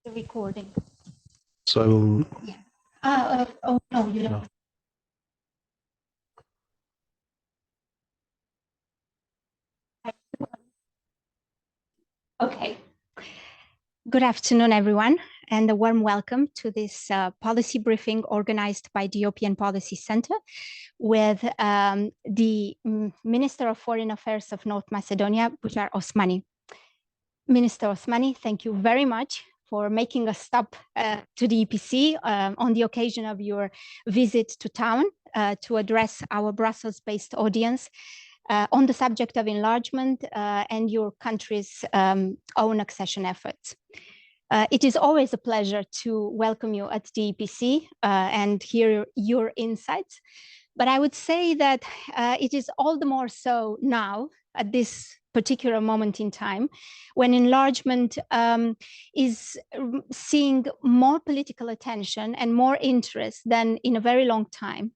The recording. So I will. Yeah. Oh no, you don't. No. Okay. Good afternoon, everyone, and a warm welcome to this policy briefing organized by the European Policy Center with the Minister of Foreign Affairs of North Macedonia, Bujar Osmani. Minister Osmani, thank you very much for making a stop to the EPC on the occasion of your visit to town to address our Brussels-based audience on the subject of enlargement and your country's own accession efforts. It is always a pleasure to welcome you at the EPC and hear your insights. But I would say that it is all the more so now at this particular moment in time when enlargement is seeing more political attention and more interest than in a very long time.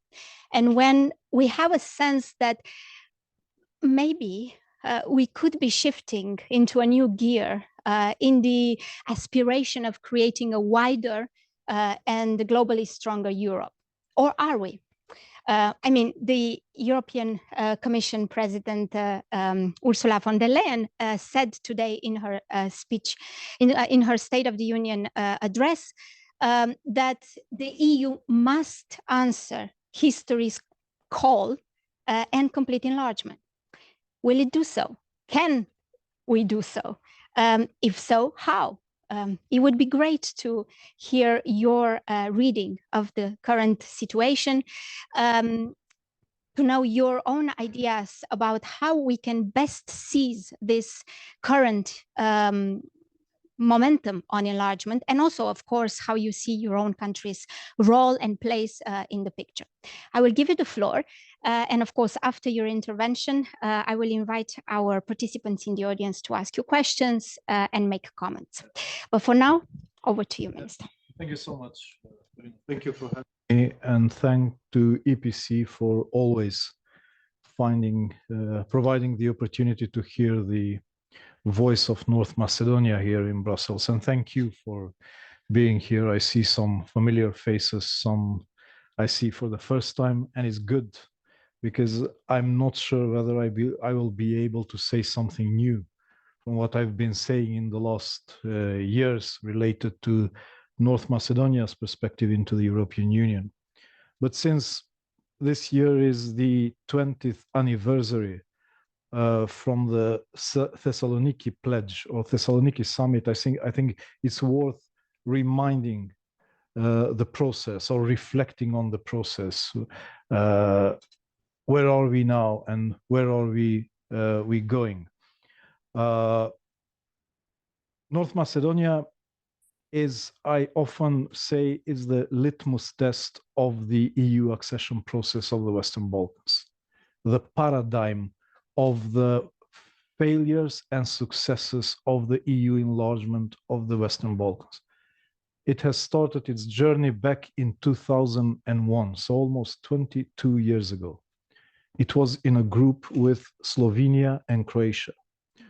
And when we have a sense that maybe we could be shifting into a new gear in the aspiration of creating a wider and globally stronger Europe. Or are we? I mean, the European Commission President Ursula von der Leyen said today in her speech, in her State of the Union address, that the EU must answer history's call and complete enlargement. Will it do so? Can we do so? If so, how? It would be great to hear your reading of the current situation, to know your own ideas about how we can best seize this current momentum on enlargement, and also, of course, how you see your own country's role and place in the picture. I will give you the floor. And of course, after your intervention, I will invite our participants in the audience to ask you questions and make comments. But for now, over to you, Minister. Thank you so much. Thank you for having me, and thank to EPC for always providing the opportunity to hear the voice of North Macedonia here in Brussels. And thank you for being here. I see some familiar faces, some I see for the first time, and it's good because I'm not sure whether I will be able to say something new from what I've been saying in the last years related to North Macedonia's perspective into the European Union. But since this year is the 20th anniversary from the Thessaloniki Pledge or Thessaloniki Summit, I think it's worth reminding the process or reflecting on the process. Where are we now, and where are we going? North Macedonia is, I often say, is the litmus test of the EU accession process of the Western Balkans, the paradigm of the failures and successes of the EU enlargement of the Western Balkans. It has started its journey back in 2001, so almost 22 years ago. It was in a group with Slovenia and Croatia.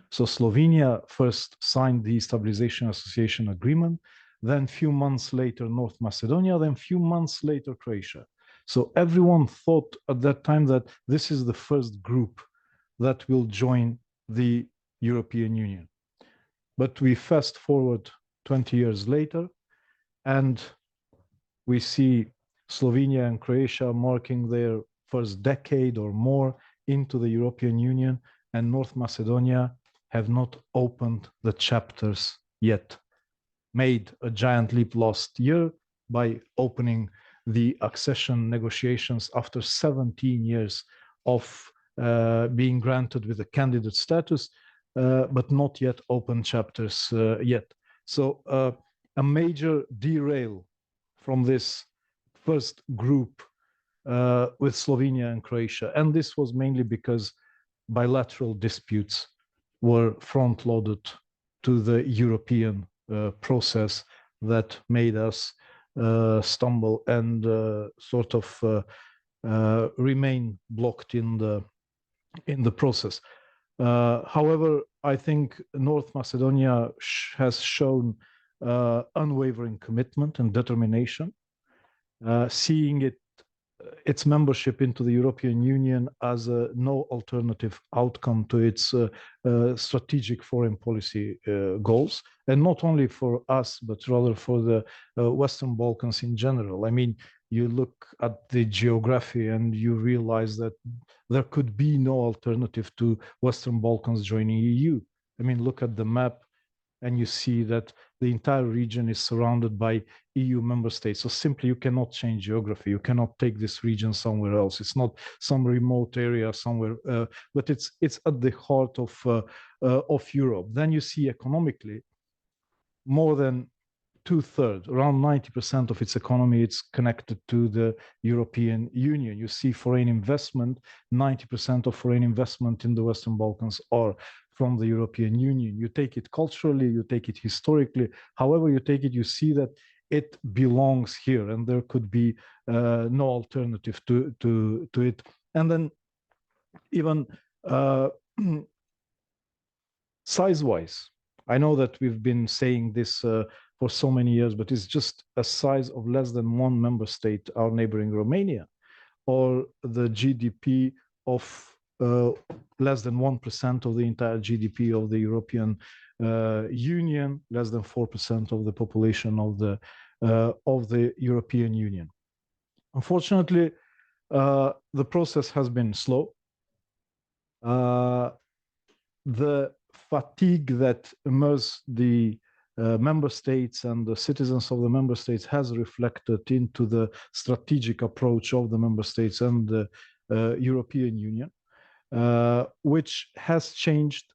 So Slovenia first signed the Stabilization Association Agreement, then a few months later North Macedonia, then a few months later Croatia. So everyone thought at that time that this is the first group that will join the European Union. But we fast forward 20 years later, and we see Slovenia and Croatia marking their first decade or more into the European Union, and North Macedonia have not opened the chapters yet. Made a giant leap last year by opening the accession negotiations after 17 years of being granted with a candidate status, but not yet open chapters yet. So a major derail from this first group with Slovenia and Croatia. And this was mainly because bilateral disputes were front-loaded to the European process that made us stumble and sort of remain blocked in the process. However, I think North Macedonia has shown unwavering commitment and determination, seeing its membership into the European Union as a no alternative outcome to its strategic foreign policy goals, and not only for us, but rather for the Western Balkans in general. I mean, you look at the geography and you realize that there could be no alternative to Western Balkans joining EU. I mean, look at the map and you see that the entire region is surrounded by EU member states. So simply you cannot change geography. You cannot take this region somewhere else. It's not some remote area somewhere, but it's at the heart of Europe. Then you see economically, more than two-thirds, around 90% of its economy, it's connected to the European Union. You see foreign investment, 90% of foreign investment in the Western Balkans are from the European Union. You take it culturally, you take it historically, however you take it, you see that it belongs here and there could be no alternative to it. And then even size-wise, I know that we've been saying this for so many years, but it's just a size of less than one member state, our neighboring Romania, or the GDP of less than 1% of the entire GDP of the European Union, less than 4% of the population of the European Union. Unfortunately, the process has been slow. The fatigue that immersed the member states and the citizens of the member states has reflected into the strategic approach of the member states and the European Union, which has changed,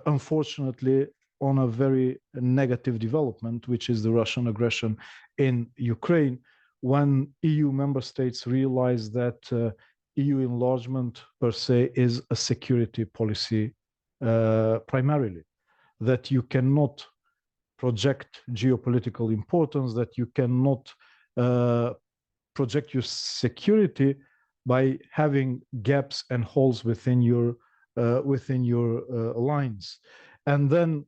unfortunately, on a very negative development, which is the Russian aggression in Ukraine, when EU member states realized that EU enlargement per se is a security policy primarily, that you cannot project geopolitical importance, that you cannot project your security by having gaps and holes within your lines. And then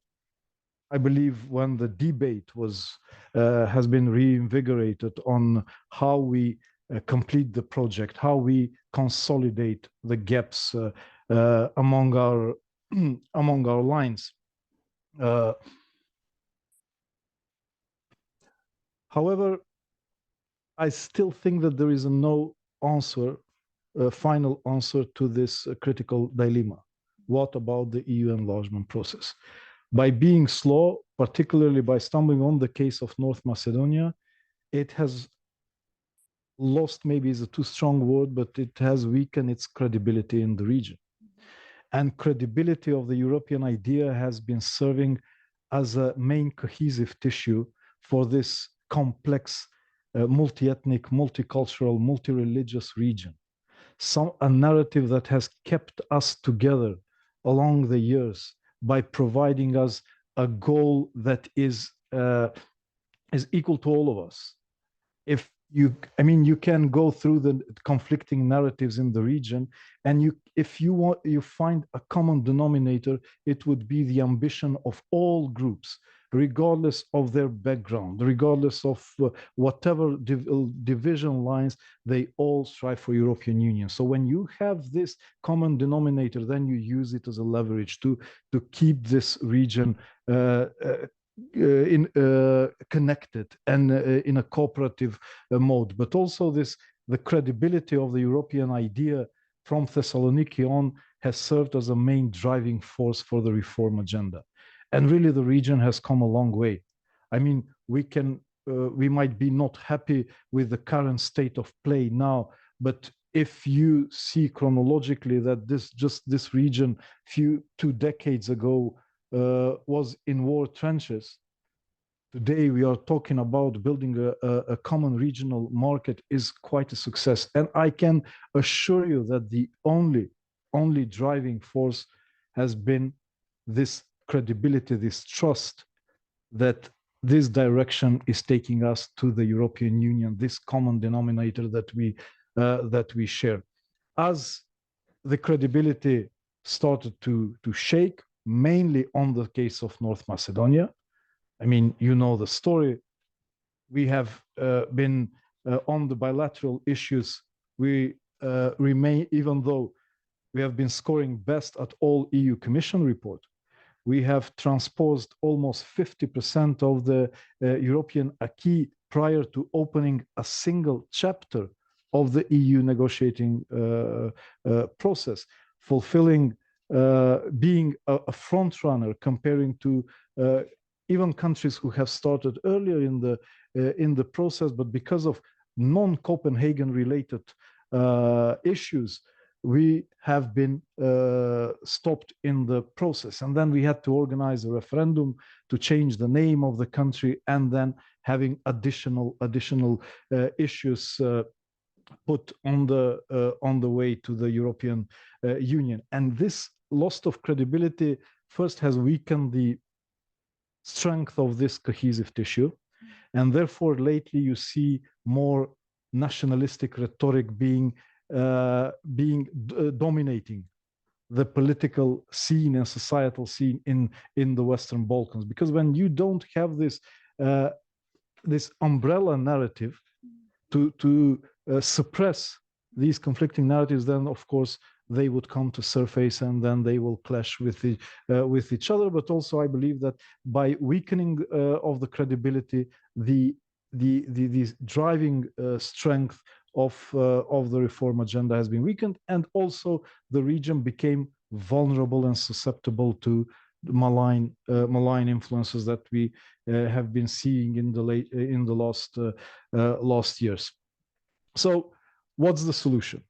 I believe when the debate has been reinvigorated on how we complete the project, how we consolidate the gaps among our lines. However, I still think that there is no answer, final answer to this critical dilemma. What about the EU enlargement process? By being slow, particularly by stumbling on the case of North Macedonia, it has lost, maybe is a too strong word, but it has weakened its credibility in the region. And credibility of the European idea has been serving as a main cohesive tissue for this complex, multi-ethnic, multicultural, multi-religious region. A narrative that has kept us together along the years by providing us a goal that is equal to all of us. You can go through the conflicting narratives in the region, and if you find a common denominator, it would be the ambition of all groups, regardless of their background, regardless of whatever division lines, they all strive for European Union. So when you have this common denominator, then you use it as a leverage to keep this region connected and in a cooperative mode, but also the credibility of the European idea from Thessaloniki on has served as a main driving force for the reform agenda. And really the region has come a long way. I mean, we might be not happy with the current state of play now, but if you see chronologically that this region 2 decades ago was in war trenches. Today we are talking about building a common regional market is quite a success. And I can assure you that the only driving force has been this credibility, this trust that this direction is taking us to the European Union, this common denominator that we share. As the credibility started to shake, mainly on the case of North Macedonia, I mean, you know the story. We have been on the bilateral issues. We remain, even though we have been scoring best at all EU Commission report, we have transposed almost 50% of the European acquis prior to opening a single chapter of the EU negotiating process, fulfilling, being a front runner comparing to even countries who have started earlier in the process, but because of non-Copenhagen related issues, we have been stopped in the process. And then we had to organize a referendum to change the name of the country, and then having additional issues put on the way to the European Union. And this loss of credibility first has weakened the strength of this cohesive tissue. And therefore, lately you see more nationalistic rhetoric dominating the political scene and societal scene in the Western Balkans. Because when you don't have this this umbrella narrative to suppress these conflicting narratives, then of course they would come to surface and then they will clash with each other. But also I believe that by weakening of the credibility, the driving strength of the reform agenda has been weakened, and also the region became vulnerable and susceptible to malign influences that we have been seeing in the last years. So, what's the solution?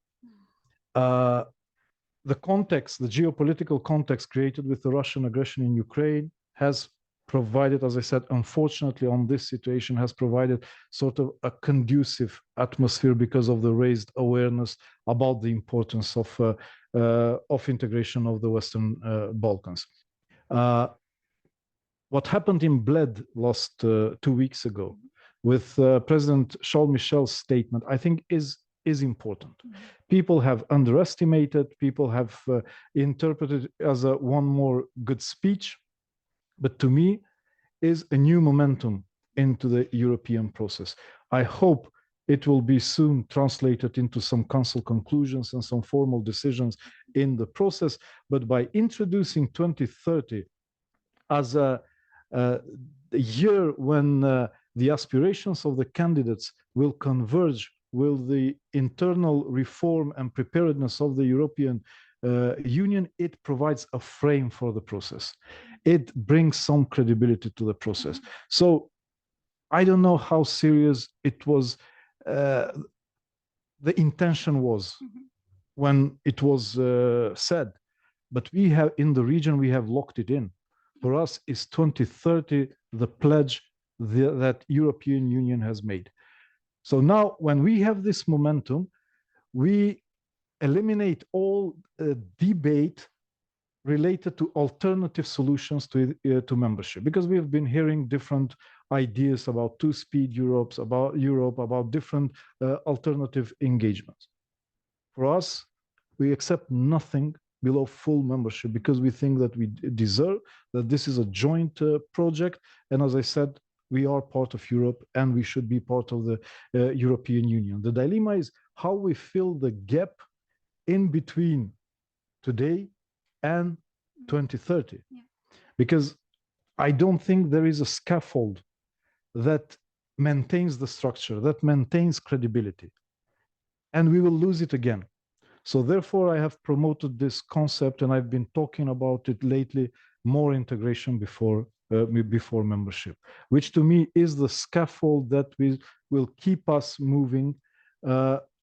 The context, the geopolitical context created with the Russian aggression in Ukraine has provided, as I said, unfortunately on this situation, has provided sort of a conducive atmosphere because of the raised awareness about the importance of integration of the Western Balkans. What happened in Bled last 2 weeks ago with President Charles Michel's statement, I think is important. People have underestimated, people have interpreted it as one more good speech, but to me is a new momentum into the European process. I hope it will be soon translated into some council conclusions and some formal decisions in the process, but by introducing 2030 as a year when the aspirations of the candidates will converge with the internal reform and preparedness of the European Union, it provides a frame for the process. It brings some credibility to the process. So I don't know how serious it was, the intention was when it was said, but we have in the region, we have locked it in. For us, is 2030 the pledge that European Union has made. So now when we have this momentum, we eliminate all debate related to alternative solutions to membership, because we have been hearing different ideas about two-speed Europe, about different alternative engagements. For us, we accept nothing below full membership because we think that we deserve, that this is a joint project. And as I said, we are part of Europe and we should be part of the European Union. The dilemma is how we fill the gap in between today and 2030. Yeah. Because I don't think there is a scaffold that maintains the structure, that maintains credibility. And we will lose it again. So therefore, I have promoted this concept, and I've been talking about it lately, more integration before membership, which to me is the scaffold that will keep us moving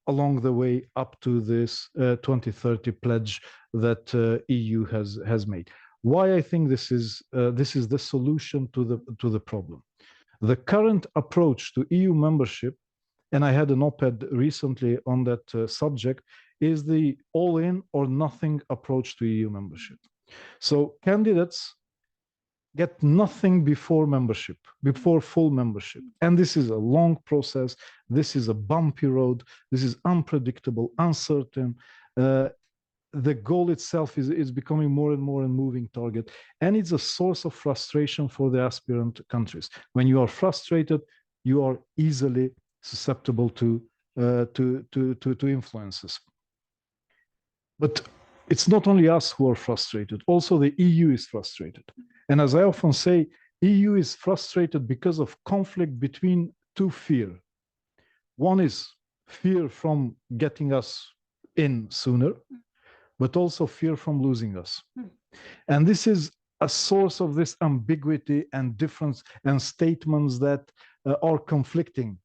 along the way up to this 2030 pledge that EU has made. Why I think this is the solution to the problem. The current approach to EU membership, and I had an op-ed recently on that subject, is the all-in or nothing approach to EU membership. So candidates get nothing before membership, before full membership. And this is a long process. This is a bumpy road. This is unpredictable, uncertain. the goal itself is becoming more and more a moving target, and it's a source of frustration for the aspirant countries. When you are frustrated, you are easily susceptible to influences. But it's not only us who are frustrated, also the EU is frustrated. And as I often say, EU is frustrated because of conflict between two fears. One is fear from getting us in sooner, but also fear from losing us. And this is a source of this ambiguity and difference and statements that are conflicting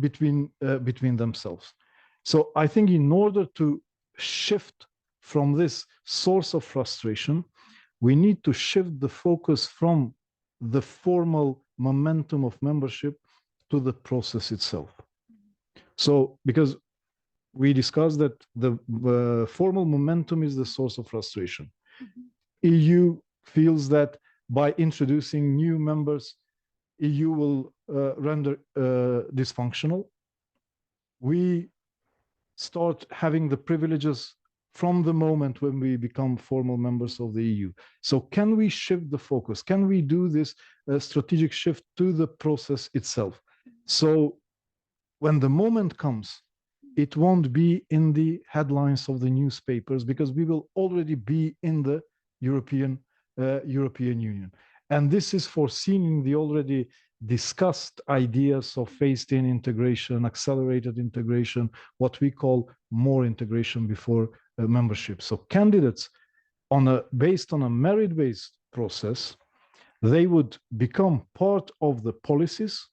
between themselves. So I think in order to shift from this source of frustration, we need to shift the focus from the formal momentum of membership to the process itself. So, because we discussed that the formal momentum is the source of frustration. EU feels that by introducing new members, EU will render dysfunctional. We start having the privileges from the moment when we become formal members of the EU. So can we shift the focus? Can we do this strategic shift to the process itself? So when the moment comes, it won't be in the headlines of the newspapers because we will already be in the European Union. And this is foreseen in the already discussed ideas of phased-in integration, accelerated integration, what we call more integration before membership. So candidates based on a merit-based process, they would become part of the policies,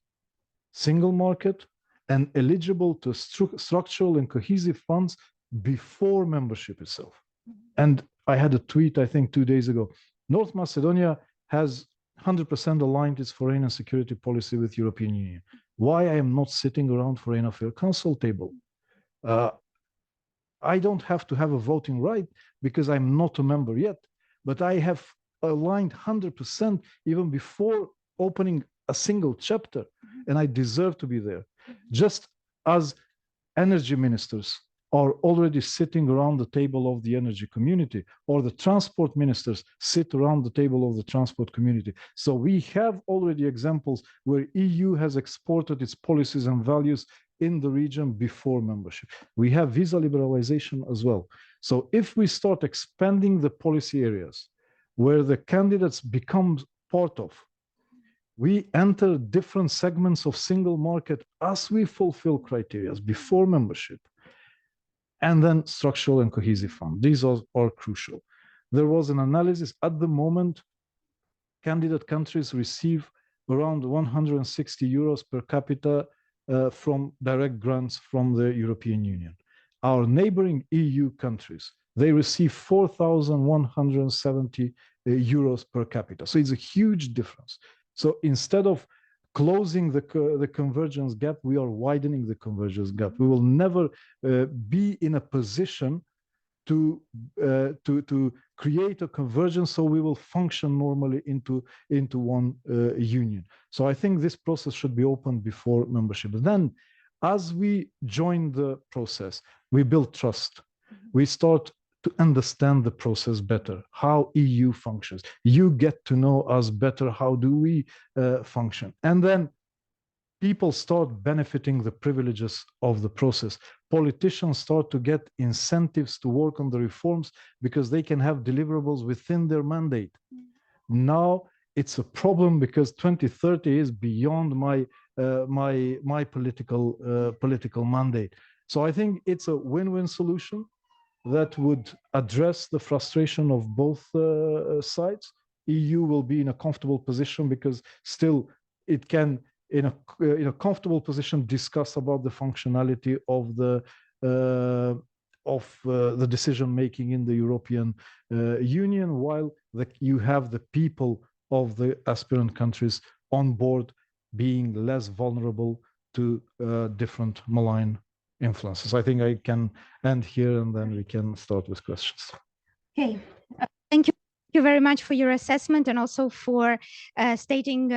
single market, and eligible to structural and cohesive funds before membership itself. And I had a tweet, I think 2 days ago. North Macedonia has 100% aligned its foreign and security policy with European Union. Why I am not sitting around Foreign Affairs Council table? I don't have to have a voting right because I'm not a member yet, but I have aligned 100% even before opening a single chapter, and I deserve to be there. Just as energy ministers are already sitting around the table of the energy community, or the transport ministers sit around the table of the transport community. So we have already examples where EU has exported its policies and values in the region before membership. We have visa liberalization as well. So if we start expanding the policy areas where the candidates become part of, we enter different segments of single market as we fulfill criteria before membership, and then structural and cohesive fund. These are crucial. There was an analysis at the moment, candidate countries receive around 160 euros per capita from direct grants from the European Union. Our neighboring EU countries, they receive 4,170 euros per capita. So it's a huge difference. So instead of closing the convergence gap, we are widening the convergence gap. We will never be in a position to create a convergence, so we will function normally into one union. So I think this process should be opened before membership. Then, as we join the process, we build trust. We start to understand the process better, how EU functions. You get to know us better, how do we function? And then people start benefiting the privileges of the process. Politicians start to get incentives to work on the reforms because they can have deliverables within their mandate. Now it's a problem because 2030 is beyond my political mandate. So I think it's a win-win solution that would address the frustration of both sides. EU will be in a comfortable position because still it can, in a comfortable position, discuss about the functionality of the decision making in the European Union, while you have the people of the aspirant countries on board being less vulnerable to different malign influences. I think I can end here and then we can start with questions. Okay, thank you very much for your assessment and also for stating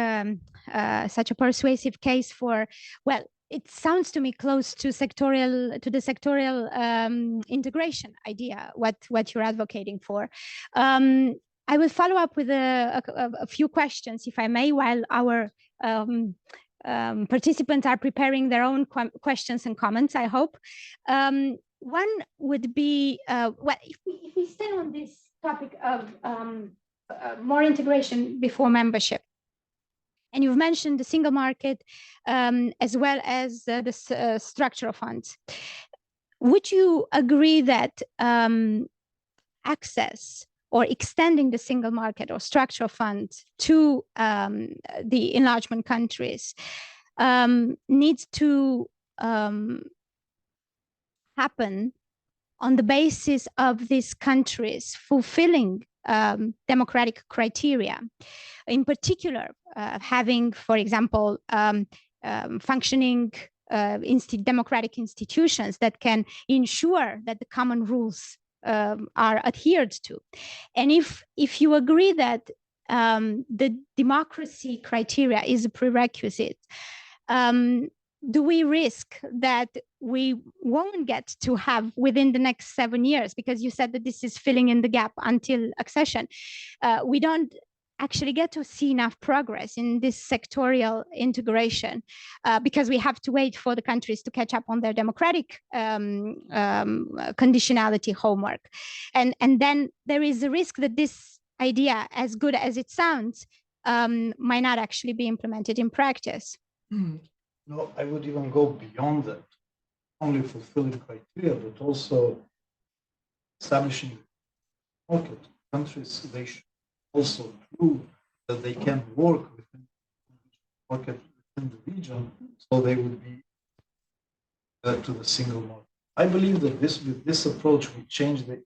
such a persuasive case for, well, it sounds to me close to the sectorial integration idea, what you're advocating for. I will follow up with a few questions, if I may, while our participants are preparing their own questions and comments, I hope. One would be, if we stay on this topic of more integration before membership, and you've mentioned the single market as well as the structural funds. Would you agree that access or extending the single market or structural funds to the enlargement countries needs to happen on the basis of these countries fulfilling democratic criteria? In particular, having, for example, functioning democratic institutions that can ensure that the common rules are adhered to. And if you agree that the democracy criteria is a prerequisite, do we risk that we won't get to have within the next 7 years, because you said that this is filling in the gap until accession, we don't actually get to see enough progress in this sectorial integration because we have to wait for the countries to catch up on their democratic conditionality homework. And then there is a risk that this idea, as good as it sounds, might not actually be implemented in practice. No, I would even go beyond that, only fulfilling criteria, but also establishing market. Countries, they should also prove that they can work within the market within the region, so they would be to the single market. I believe that with this approach, we change the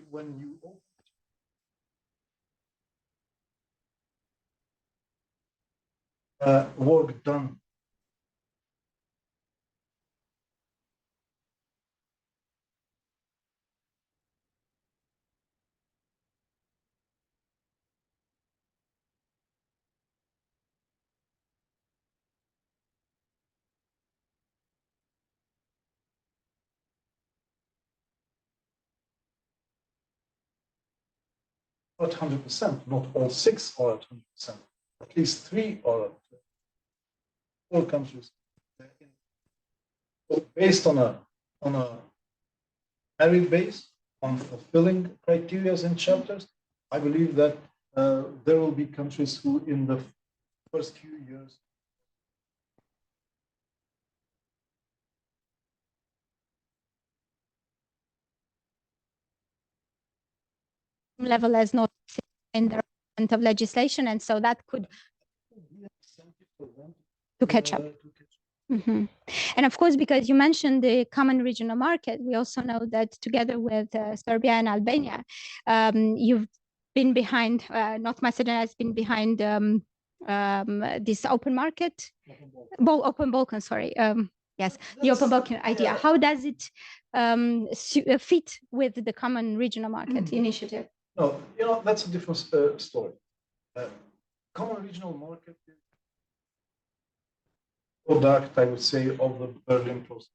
when you work done at 100%, not all 6 are at 100%. At least 3 are at 4 countries. So based on a merit base, on fulfilling criteria and chapters, I believe that there will be countries who, in the first few years, level as not in the of legislation, and so that could to catch up. Mm-hmm. And of course, because you mentioned the common regional market, we also know that together with Serbia and Albania, you've been behind, North Macedonia has been behind this open market, open Balkan, sorry. Yes, the open Balkan idea. How does it fit with the common regional market initiative? No, that's a different story. Common regional market is product, I would say, of the Berlin process.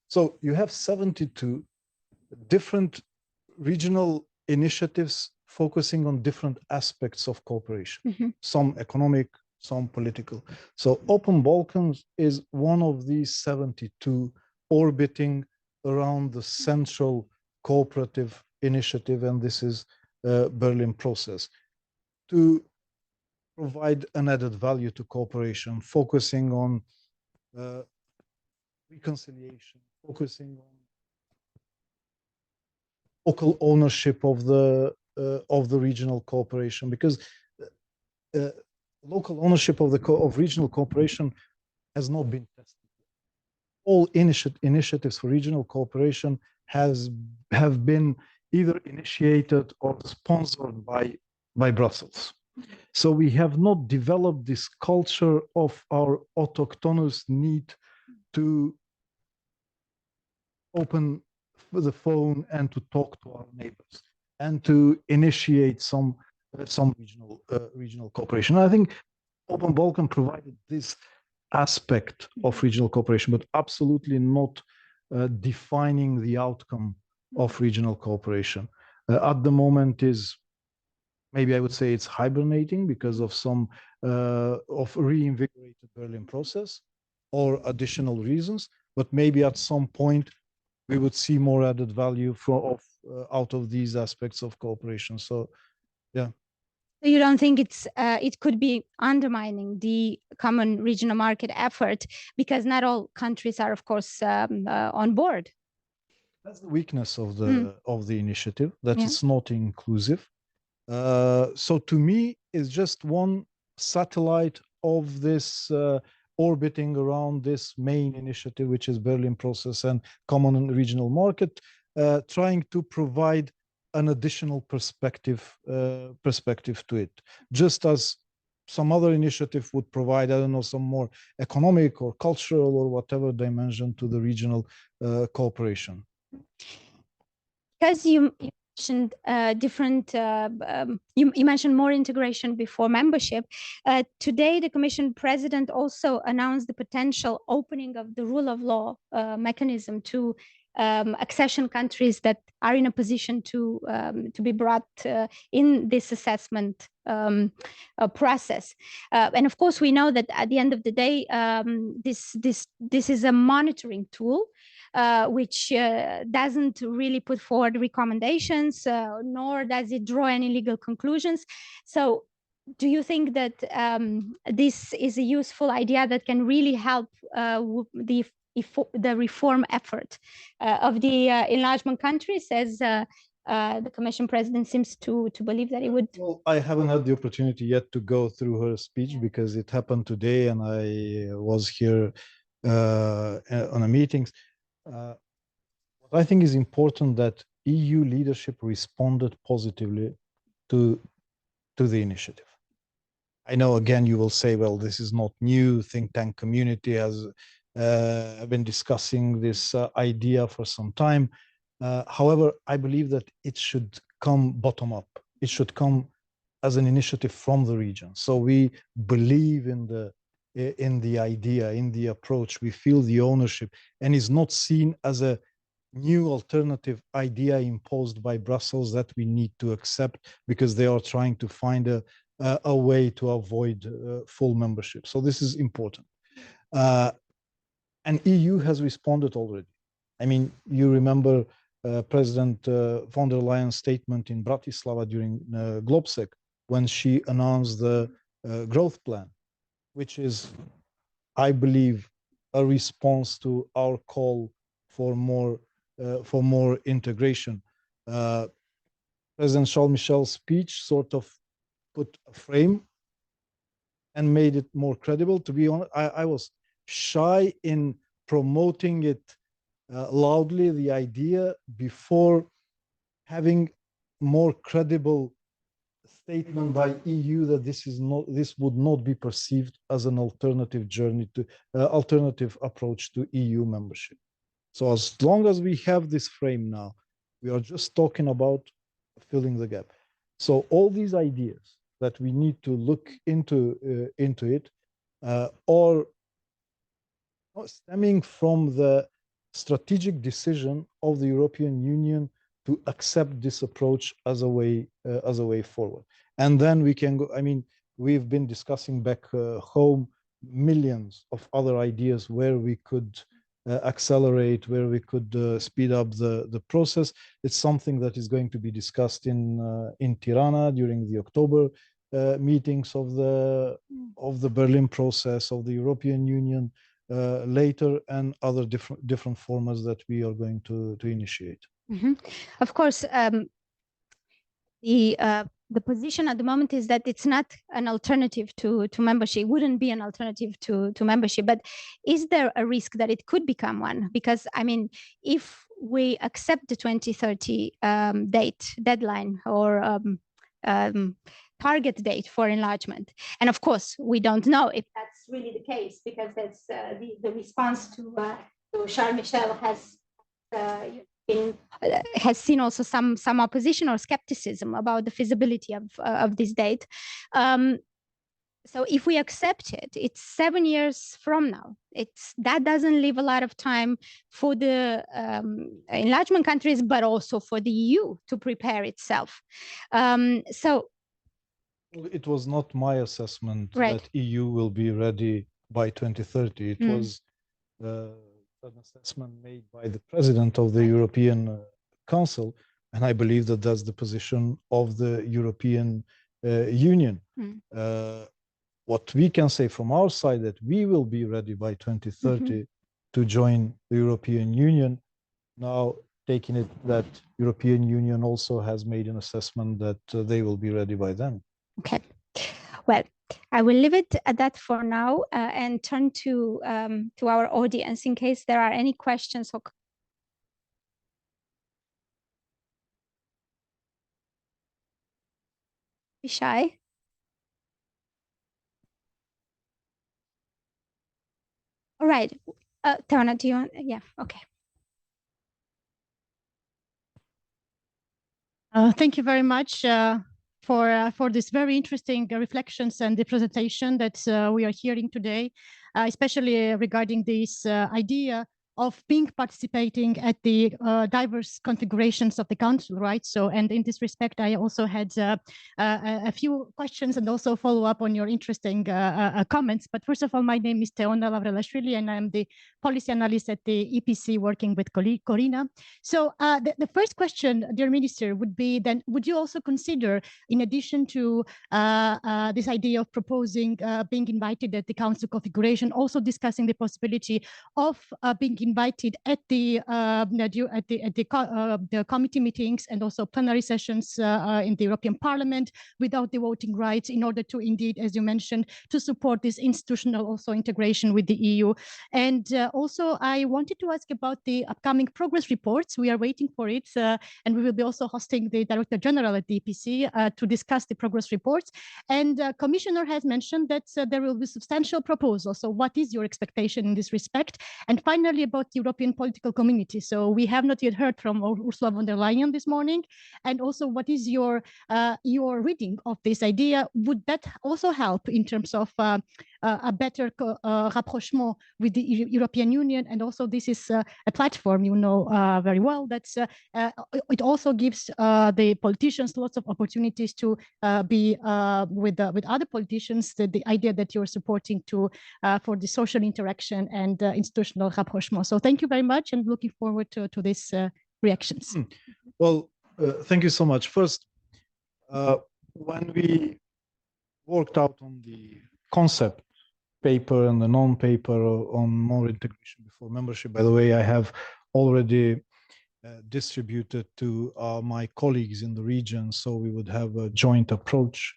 So you have 72 different regional initiatives focusing on different aspects of cooperation, some economic, some political. So Open Balkans is one of these 72 orbiting around the central cooperative initiative, and this is Berlin process, to provide an added value to cooperation, focusing on reconciliation, focusing on local ownership of the regional cooperation, because local ownership of regional cooperation has not been tested. All initiatives for regional cooperation have been either initiated or sponsored by Brussels. So we have not developed this culture of our autochthonous need to open the phone and to talk to our neighbors and to initiate some regional cooperation. And I think Open Balkan provided this aspect of regional cooperation, but absolutely not defining the outcome of regional cooperation. At the moment is, maybe I would say it's hibernating because of some of reinvigorated Berlin process or additional reasons, but maybe at some point we would see more added value out of these aspects of cooperation. So, yeah. So you don't think it could be undermining the common regional market effort because not all countries are, of course, on board? That's the weakness of the initiative, that it's not inclusive. So to me, it's just one satellite of this orbiting around this main initiative, which is Berlin process and common regional market, trying to provide an additional perspective to it, just as some other initiative would provide, I don't know, some more economic or cultural or whatever dimension to the regional cooperation. Because you mentioned different, you mentioned more integration before membership. Today, the Commission President also announced the potential opening of the rule of law mechanism to accession countries that are in a position to be brought in this assessment process. And of course, we know that at the end of the day, this is a monitoring tool. Which doesn't really put forward recommendations, nor does it draw any legal conclusions. So do you think that this is a useful idea that can really help the reform effort of the enlargement countries, as the Commission President seems to believe that it would? Well, I haven't had the opportunity yet to go through her speech because it happened today and I was here on a meetings. What I think is important that EU leadership responded positively to the initiative. I know, again, you will say, well, this is not new. Think tank community has been discussing this idea for some time. However, I believe that it should come bottom up. It should come as an initiative from the region. So we believe in the idea, in the approach. We feel the ownership, and is not seen as a new alternative idea imposed by Brussels that we need to accept because they are trying to find a way to avoid full membership. So this is important. And EU has responded already. I mean, you remember President von der Leyen's statement in Bratislava during Globsec when she announced the growth plan, which is, I believe, a response to our call for more integration. President Charles Michel's speech sort of put a frame and made it more credible. To be honest, I was shy in promoting it loudly, the idea, before having more credible statement by EU that this would not be perceived as an alternative alternative approach to EU membership. So as long as we have this frame now, we are just talking about filling the gap. So all these ideas that we need to look into it are stemming from the strategic decision of the European Union to accept this approach as a way forward. And then we can go, I mean, we've been discussing back home millions of other ideas where we could accelerate, where we could speed up the process. It's something that is going to be discussed in Tirana during the October meetings of the Berlin process, of the European Union later, and other different formats that we are going to initiate. Mm-hmm. Of course, the position at the moment is that it's not an alternative to membership, wouldn't be an alternative to membership, but is there a risk that it could become one? Because I mean, if we accept the 2030 deadline or target date for enlargement, and of course we don't know if that's really the case, because that's the response to Charles Michel has seen also some opposition or skepticism about the feasibility of this date. So if we accept it, it's 7 years from now. That doesn't leave a lot of time for the enlargement countries, but also for the EU to prepare itself. So it was not my assessment right. that EU will be ready by 2030. It was an assessment made by the president of the European Council, and I believe that that's the position of the European Union. What we can say from our side, that we will be ready by 2030 to join the European Union. Now, taking it that European Union also has made an assessment that they will be ready by then. Okay. Well, I will leave it at that for now and turn to our audience in case there are any questions or be shy. All right. Teona, do you want? Yeah, okay. Thank you very much for this very interesting reflections and the presentation that we are hearing today, especially regarding this idea of being participating at the diverse configurations of the council, right? So, and in this respect, I also had a few questions and also follow up on your interesting comments. But first of all, my name is Teona Lavrelashvili, and I'm the policy analyst at the EPC working with Corina. So the first question, dear Minister, would be then, would you also consider, in addition to this idea of proposing being invited at the council configuration, also discussing the possibility of being invited at the committee meetings and also plenary sessions in the European Parliament without the voting rights, in order to indeed, as you mentioned, to support this institutional also integration with the EU. And also, I wanted to ask about the upcoming progress reports. We are waiting for it, and we will be also hosting the Director General at the EPC to discuss the progress reports. And Commissioner has mentioned that there will be substantial proposals. So what is your expectation in this respect? And finally, about the European political community. So we have not yet heard from Ursula von der Leyen this morning. And also, what is your reading of this idea? Would that also help in terms of a better rapprochement with the European Union? And also, this is a platform, you know very well, that's it also gives the politicians lots of opportunities to be with other politicians. The idea that you're supporting to for the social interaction and institutional rapprochement. So thank you very much, and looking forward to these reactions. Well, thank you so much. First, when we worked out on the concept paper and the non-paper on more integration before membership, by the way, I have already distributed to my colleagues in the region, so we would have a joint approach.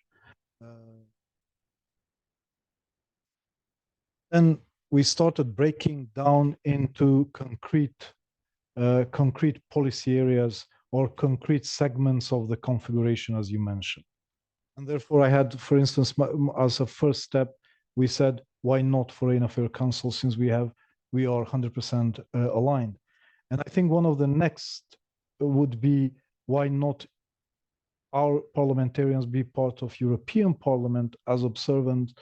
Then we started breaking down into concrete policy areas or concrete segments of the configuration, as you mentioned. And therefore, I had, for instance, as a first step, we said, why not Foreign Affairs Council, since we are 100% aligned. And I think one of the next would be, why not our parliamentarians be part of European Parliament as observant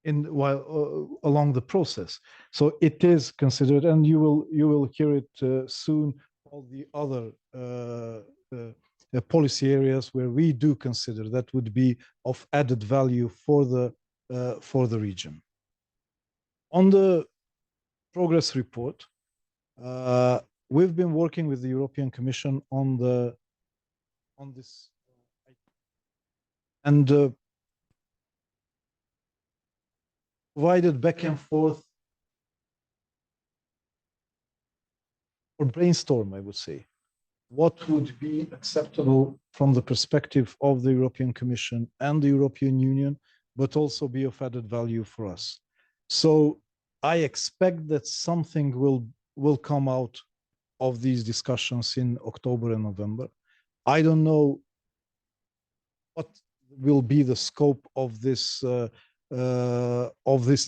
along the process. So it is considered, and you will hear it soon. All the other policy areas where we do consider that would be of added value for the region. On the progress report, we've been working with the European Commission on this, and provided back and forth or brainstorm, I would say, what would be acceptable from the perspective of the European Commission and the European Union, but also be of added value for us. So I expect that something will come out of these discussions in October and November. I don't know what will be the scope of this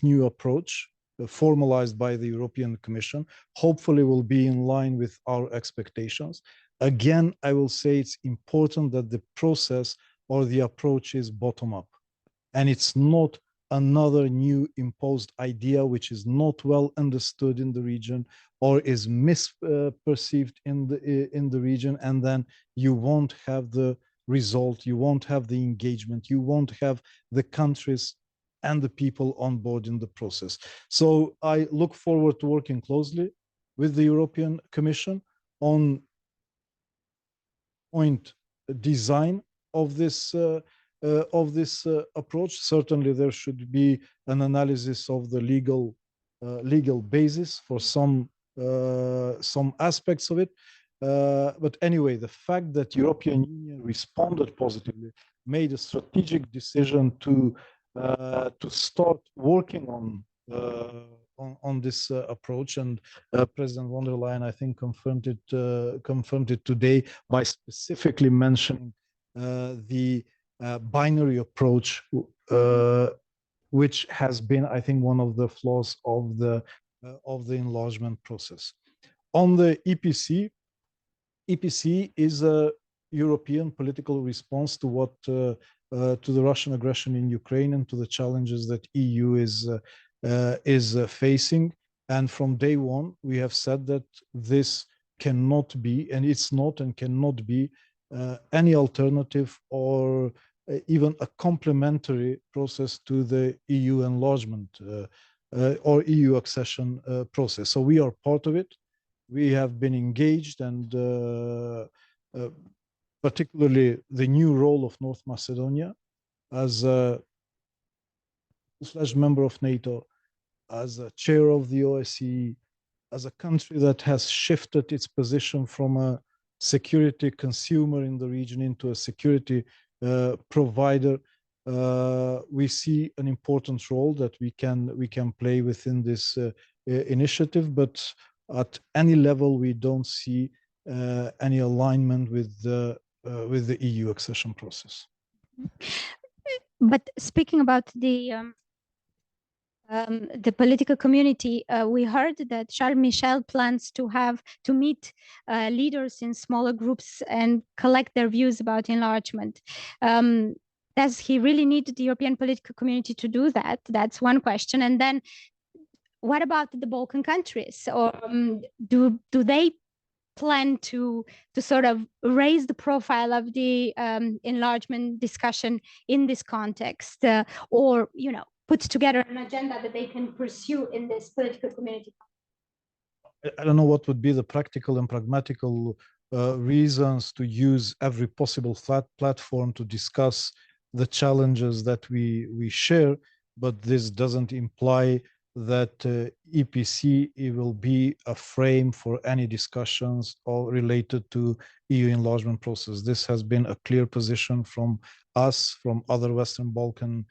new approach formalized by the European Commission. Hopefully will be in line with our expectations. Again, I will say it's important that the process or the approach is bottom up, and it's not another new imposed idea which is not well understood in the region or is misperceived in the region, and then you won't have the result, you won't have the engagement, you won't have the countries and the people on board in the process. So I look forward to working closely with the European Commission on point design of this approach. Certainly, there should be an analysis of the legal basis for some aspects of it. But anyway, the fact that European Union responded positively, made a strategic decision to start working on this approach, and President von der Leyen, I think, confirmed it today by specifically mentioning the binary approach, which has been, I think, one of the flaws of the enlargement process. On the EPC is a European political response to what to the Russian aggression in Ukraine and to the challenges that EU is facing. And from day one, we have said that this cannot be, and it's not and cannot be, any alternative or even a complementary process to the EU enlargement or EU accession process. So we are part of it. We have been engaged, and particularly the new role of North Macedonia as a member of NATO, as a chair of the OSCE, as a country that has shifted its position from a security consumer in the region into a security provider. We see an important role that we can play within this initiative, but at any level we don't see any alignment with the EU accession process. But speaking about the political community, we heard that Charles Michel plans to meet leaders in smaller groups and collect their views about enlargement. Does he really need the European political community to do that? That's one question. And then what about the Balkan countries? Or do they plan to sort of raise the profile of the enlargement discussion in this context, or put together an agenda that they can pursue in this political community? I don't know what would be the practical and pragmatical reasons to use every possible platform to discuss the challenges that we share, but this doesn't imply that EPC will be a frame for any discussions or related to EU enlargement process. This has been a clear position from us, from other Western Balkan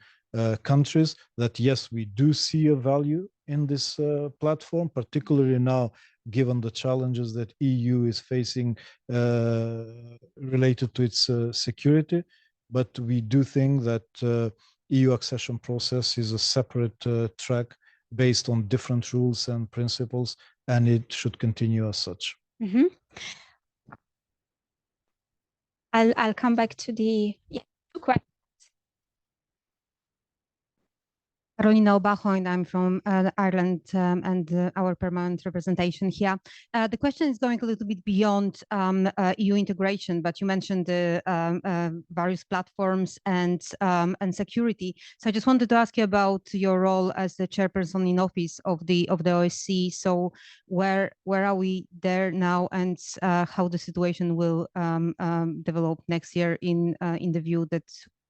countries, that yes, we do see a value in this platform, particularly now given the challenges that EU is facing related to its security. But we do think that EU accession process is a separate track based on different rules and principles, and it should continue as such. Mm-hmm. I'll come back to the two questions. Corina, and I'm from Ireland and our permanent representation here. The question is going a little bit beyond EU integration, but you mentioned the various platforms and security. So I just wanted to ask you about your role as the chairperson in office of the OSCE. So where are we there now, and how the situation will develop next year in the view that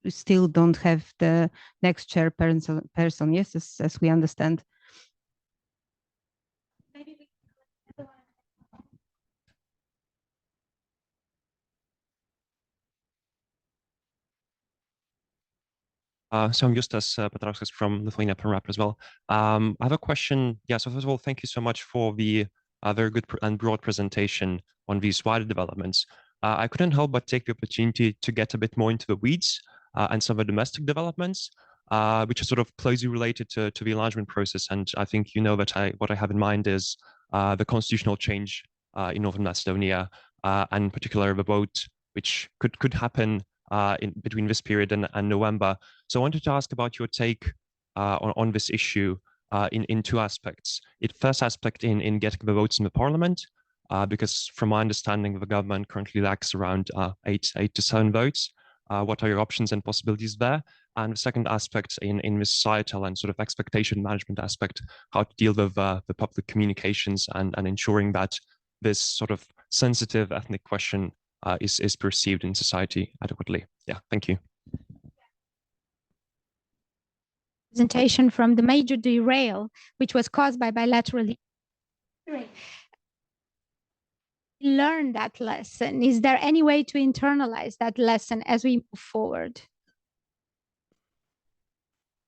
we still don't have the next chairperson, yes, as we understand. So I'm Justas Petrauskas from Lithuania Permap as well. I have a question. Yeah, so first of all, thank you so much for the very good and broad presentation on these wider developments. I couldn't help but take the opportunity to get a bit more into the weeds and some of the domestic developments, which are sort of closely related to the enlargement process. And I think you know that what I have in mind is the constitutional change in North Macedonia, and in particular the vote, which could happen in between this period and November. So I wanted to ask about your take on this issue in two aspects. First aspect in getting the votes in the parliament, because from my understanding, the government currently lacks around 8 to 7 votes. What are your options and possibilities there? And the second aspect in the societal and sort of expectation management aspect, how to deal with the public communications and ensuring that this sort of sensitive ethnic question is perceived in society adequately. Yeah, thank you. Presentation from the major derail, which was caused by bilateral. Learn that lesson. Is there any way to internalize that lesson as we move forward?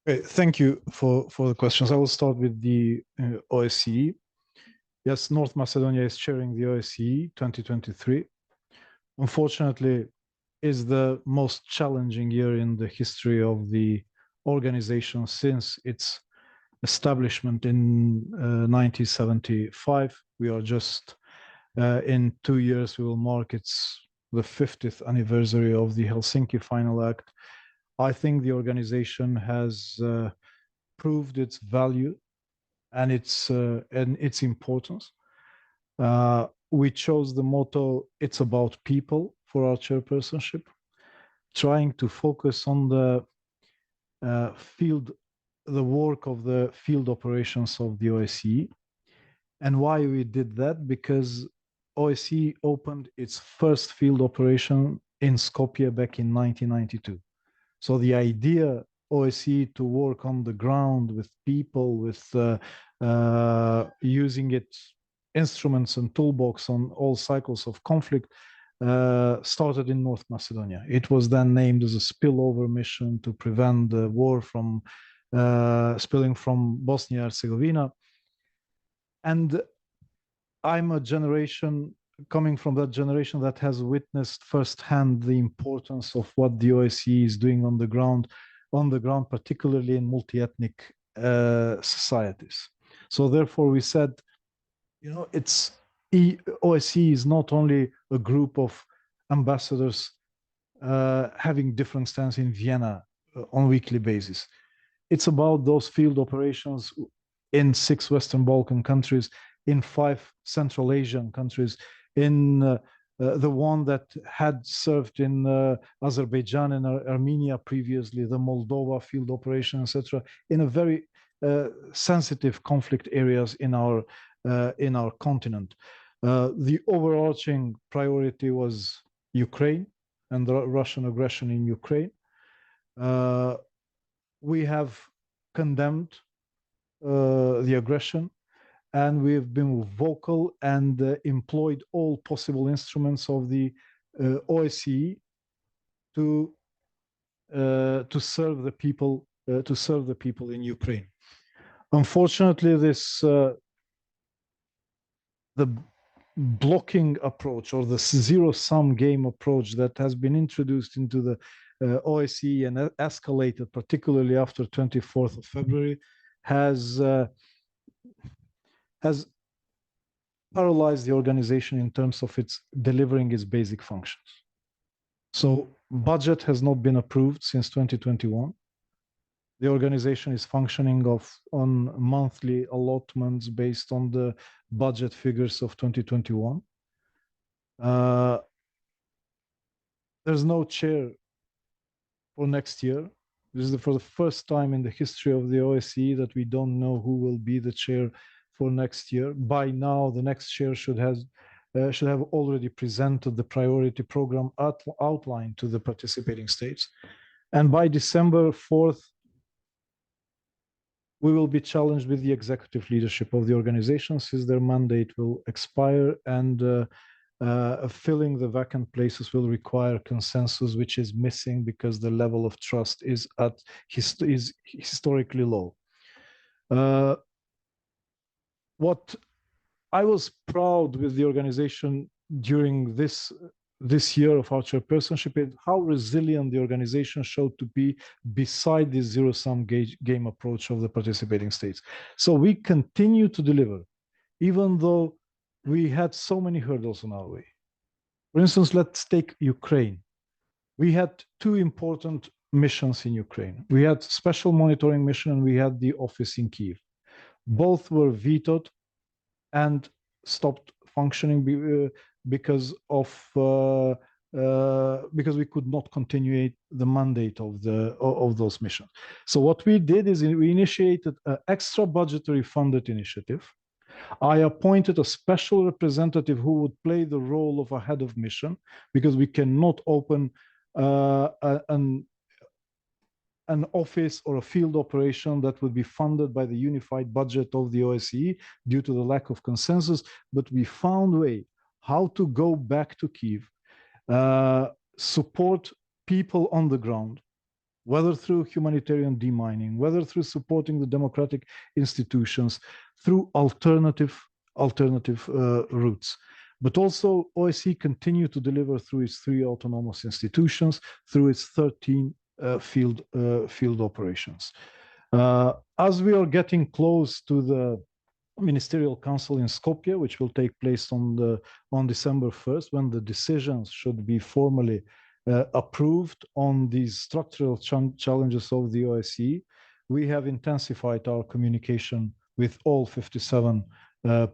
Great. Thank you for the questions. I will start with the OSCE. Yes, North Macedonia is chairing the OSCE 2023. Unfortunately, is the most challenging year in the history of the organization since its establishment in 1975. We are just in 2 years, we will mark the 50th anniversary of the Helsinki Final Act. I think the organization has proved its value and its importance. We chose the motto, "It's about people," for our chairpersonship, trying to focus on the work of the field operations of the OSCE. And why we did that? Because OSCE opened its first field operation in Skopje back in 1992. So the idea OSCE to work on the ground with people, with using its instruments and toolbox on all cycles of conflict, started in North Macedonia. It was then named as a spillover mission to prevent the war from spilling from Bosnia and Herzegovina. And I'm coming from that generation that has witnessed firsthand the importance of what the OSCE is doing on the ground, particularly in multi-ethnic societies. So therefore we said, OSCE is not only a group of ambassadors having different stands in Vienna on a weekly basis. It's about those field operations in 6 Western Balkan countries, in 5 Central Asian countries, in the one that had served in Azerbaijan and Armenia previously, the Moldova field operation, etc., in a very sensitive conflict areas in our continent. The overarching priority was Ukraine and the Russian aggression in Ukraine. We have condemned the aggression, and we've been vocal and employed all possible instruments of the OSCE to serve the people in Ukraine. Unfortunately, the blocking approach, or the zero-sum game approach that has been introduced into the OSCE and escalated, particularly after 24th of February, has paralyzed the organization in terms of its delivering its basic functions. So budget has not been approved since 2021. The organization is functioning on monthly allotments based on the budget figures of 2021. There's no chair for next year. This is for the first time in the history of the OSCE that we don't know who will be the chair for next year. By now, the next chair should have already presented the priority program outline to the participating states. And by December 4th, we will be challenged with the executive leadership of the organization, since their mandate will expire, and filling the vacant places will require consensus, which is missing because the level of trust is historically low. What I was proud with the organization during this year of our chairpersonship is how resilient the organization showed to be beside this zero-sum game approach of the participating states. So we continue to deliver, even though we had so many hurdles on our way. For instance, let's take Ukraine. We had two important missions in Ukraine. We had special monitoring mission and we had the office in Kyiv. Both were vetoed and stopped functioning because we could not continue the mandate of those missions. So what we did is we initiated an extra budgetary funded initiative. I appointed a special representative who would play the role of a head of mission, because we cannot open an office or a field operation that would be funded by the unified budget of the OSCE due to the lack of consensus. But we found a way how to go back to Kyiv, support people on the ground, whether through humanitarian demining, whether through supporting the democratic institutions, through alternative routes. But also OSCE continued to deliver through its 3 autonomous institutions, through its 13 field operations. As we are getting close to the Ministerial Council in Skopje, which will take place on December 1st, when the decisions should be formally approved on these structural challenges of the OSCE, we have intensified our communication with all 57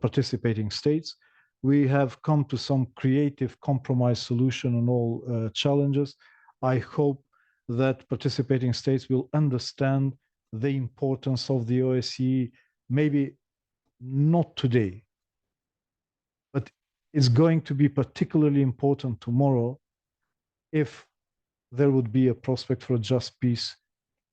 participating states. We have come to some creative compromise solution on all challenges. I hope that participating states will understand the importance of the OSCE, maybe not today, but it's going to be particularly important tomorrow if there would be a prospect for a just peace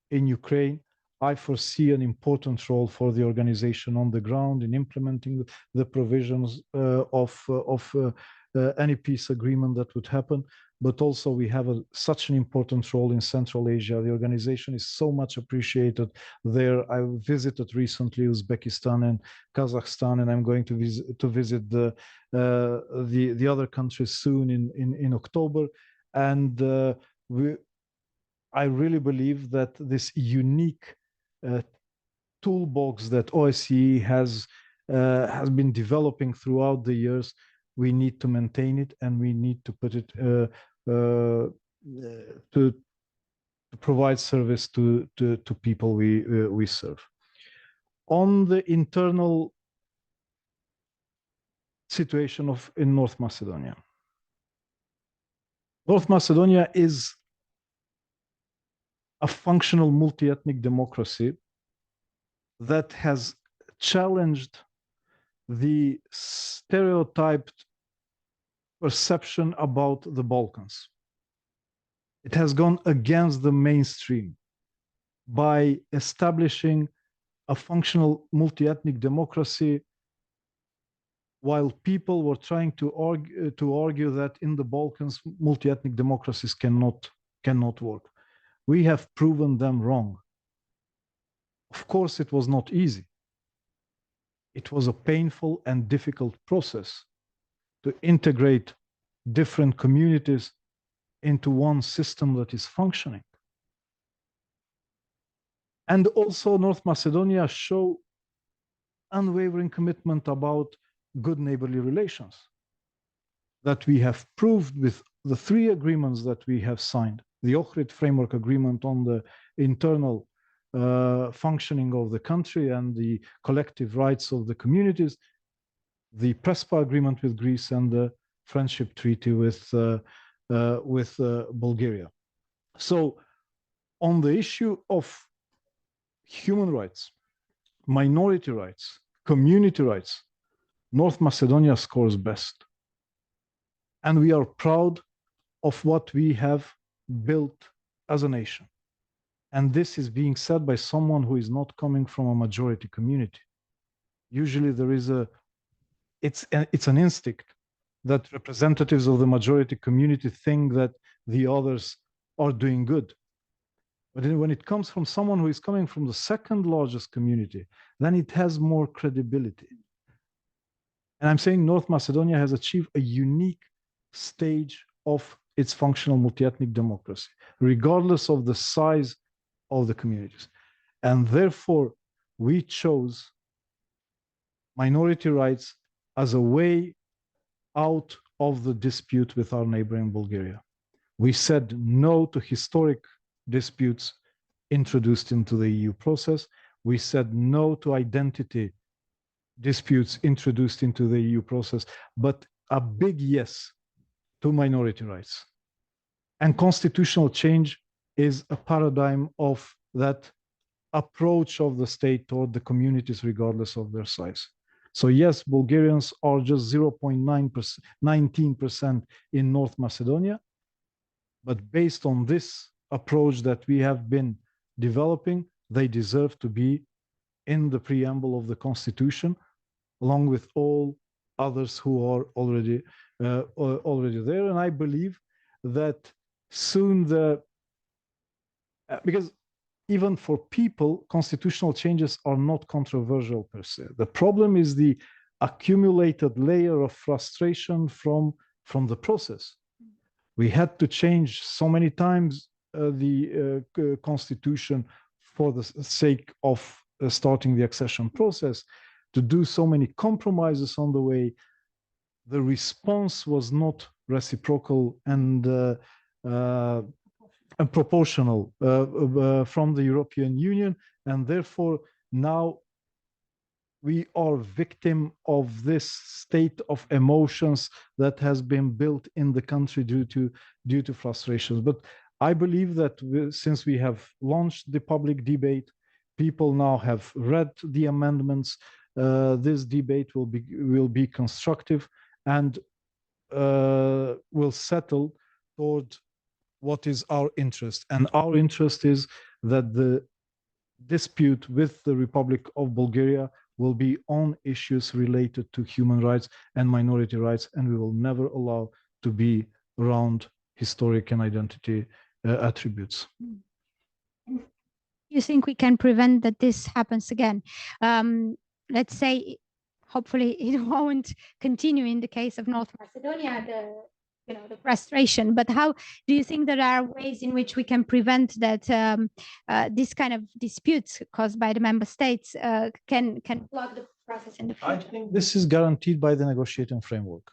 in Ukraine. I foresee an important role for the organization on the ground in implementing the provisions of any peace agreement that would happen. But also we have such an important role in Central Asia. The organization is so much appreciated there. I visited recently Uzbekistan and Kazakhstan, and I'm going to visit the other countries soon in October. And I really believe that this unique toolbox that OSCE has been developing throughout the years, we need to maintain it, and we need to put it to provide service to people we serve. On the internal situation in North Macedonia. North Macedonia is a functional multi-ethnic democracy that has challenged the stereotyped perception about the Balkans. It has gone against the mainstream by establishing a functional multi-ethnic democracy, while people were trying to argue that in the Balkans multi-ethnic democracies cannot work. We have proven them wrong. Of course, it was not easy. It was a painful and difficult process to integrate different communities into one system that is functioning. And also North Macedonia show unwavering commitment about good neighborly relations that we have proved with the 3 agreements that we have signed. The Ohrid Framework Agreement on the internal functioning of the country and the collective rights of the communities, the Prespa agreement with Greece and the friendship treaty with Bulgaria. So on the issue of human rights, minority rights, community rights, North Macedonia scores best. And we are proud of what we have built as a nation. And this is being said by someone who is not coming from a majority community. Usually there is it's an instinct that representatives of the majority community think that the others are doing good. But when it comes from someone who is coming from the second largest community, then it has more credibility. And I'm saying North Macedonia has achieved a unique stage of its functional multi-ethnic democracy, regardless of the size of the communities. And therefore, we chose minority rights as a way out of the dispute with our neighboring Bulgaria. We said no to historic disputes introduced into the EU process. We said no to identity disputes introduced into the EU process, but a big yes to minority rights. And constitutional change is a paradigm of that approach of the state toward the communities, regardless of their size. So yes, Bulgarians are just 0.19% in North Macedonia, but based on this approach that we have been developing, they deserve to be in the preamble of the Constitution, along with all others who are already there. And I believe that soon because even for people, constitutional changes are not controversial per se. The problem is the accumulated layer of frustration from the process. We had to change so many times the constitution for the sake of starting the accession process, to do so many compromises on the way. The response was not reciprocal and proportional from the European Union, and therefore now we are victim of this state of emotions that has been built in the country due to frustrations. But I believe that since we have launched the public debate, people now have read the amendments. This debate will be constructive and will settle toward what is our interest. And our interest is that the dispute with the Republic of Bulgaria will be on issues related to human rights and minority rights, and we will never allow to be around historic and identity attributes. You think we can prevent that this happens again? Let's say, hopefully it won't continue in the case of North Macedonia, the frustration, but how do you think there are ways in which we can prevent that this kind of disputes caused by the member states can block the process in the future? I think this is guaranteed by the negotiating framework.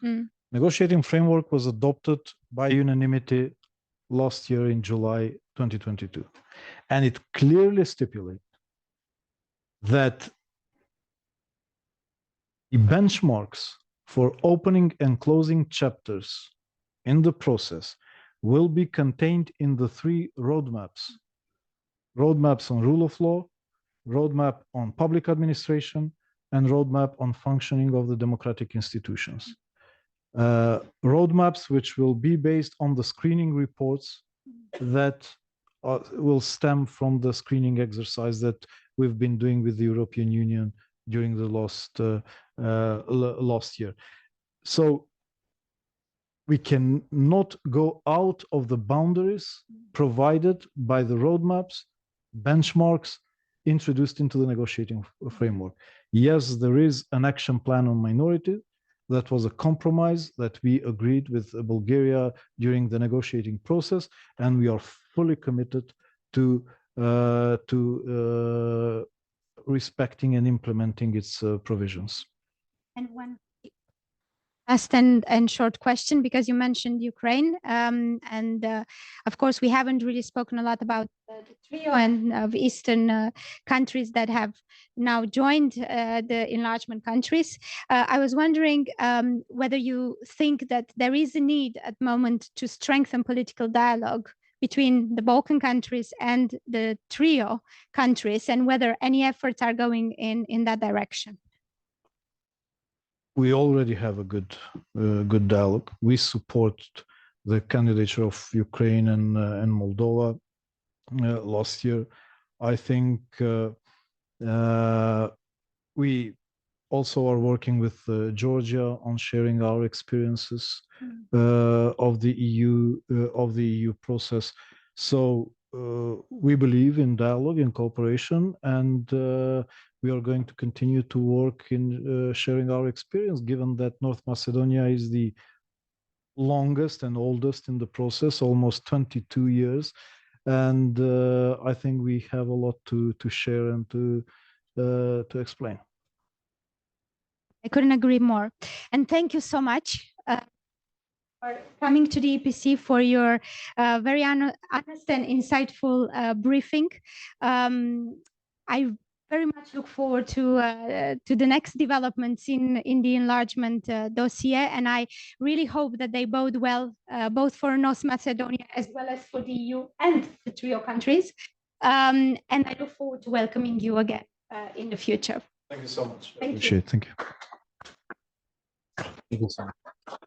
Negotiating framework was adopted by unanimity last year in July 2022. And it clearly stipulates that the benchmarks for opening and closing chapters in the process will be contained in the three roadmaps. Roadmaps on rule of law, roadmap on public administration, and roadmap on functioning of the democratic institutions. Roadmaps which will be based on the screening reports that will stem from the screening exercise that we've been doing with the European Union during the last year. So we cannot go out of the boundaries provided by the roadmaps, benchmarks introduced into the negotiating framework. Yes, there is an action plan on minority. That was a compromise that we agreed with Bulgaria during the negotiating process, and we are fully committed to respecting and implementing its provisions. And when Last and short question, because you mentioned Ukraine, of course we haven't really spoken a lot about the trio and of Eastern countries that have now joined the enlargement countries. I was wondering whether you think that there is a need at the moment to strengthen political dialogue between the Balkan countries and the trio countries, and whether any efforts are going in that direction. We already have a good dialogue. We support the candidature of Ukraine and Moldova last year. I think we also are working with Georgia on sharing our experiences of the EU process. So we believe in dialogue and cooperation, and we are going to continue to work in sharing our experience, given that North Macedonia is the longest and oldest in the process, almost 22 years. And I think we have a lot to share and to explain. I couldn't agree more. And thank you so much for coming to the EPC, for your very honest and insightful briefing. I very much look forward to the next developments in the enlargement dossier, and I really hope that they bode well both for North Macedonia as well as for the EU and the trio countries. And I look forward to welcoming you again in the future. Thank you so much. Thank you. Appreciate it. Thank you. Thank you so much.